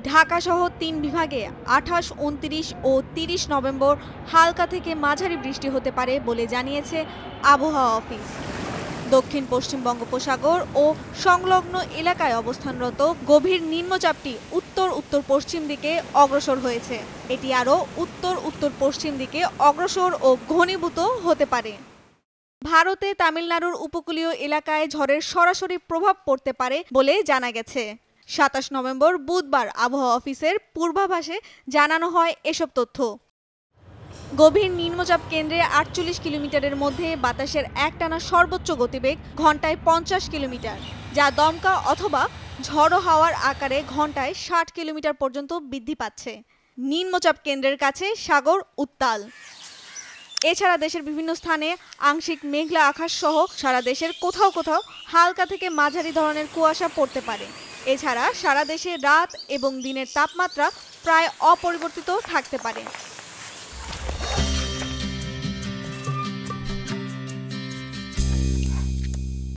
ঢাকাসহ ৩ বিভাগে ২৮, ২৯ ও ৩০ নভেম্বর হালকা থেকে মাঝারি বৃষ্টি হতে পারে বলে জানিয়েছে আবহাওয়া অফিস। দক্ষিণ পশ্চিম বঙ্গোপসাগর ও সংলগ্ন এলাকায় অবস্থানরত গভীর নিম্নচাপটি উত্তর উত্তর পশ্চিম দিকে অগ্রসর হয়েছে। এটি আরও উত্তর উত্তর পশ্চিম দিকে অগ্রসর ও ঘনীভূত হতে পারে। ভারতে তামিলনাড়ুর উপকূলীয় এলাকায় ঝড়ের সরাসরি প্রভাব পড়তে পারে বলে জানা গেছে। ২৭ নভেম্বর বুধবার আবহাওয়া অফিসের পূর্বাভাসে জানানো হয় এসব তথ্য। গভীর নিম্নচাপ কেন্দ্রে ৪৮ কিলোমিটারের মধ্যে বাতাসের একটানা সর্বোচ্চ গতিবেগ ঘন্টায় ৫০ কিলোমিটার, যা দমকা অথবা ঝড়ো হাওয়ার আকারে ঘন্টায় ৬০ কিলোমিটার পর্যন্ত বৃদ্ধি পাচ্ছে। নিম্নচাপ কেন্দ্রের কাছে সাগর উত্তাল। এছাড়া দেশের বিভিন্ন স্থানে আংশিক মেঘলা আকাশ সহ সারা দেশের কোথাও কোথাও হালকা থেকে মাঝারি ধরনের কুয়াশা পড়তে পারে। এছাড়া সারা দেশে রাত এবং দিনের তাপমাত্রা প্রায় অপরিবর্তিত থাকতে পারে।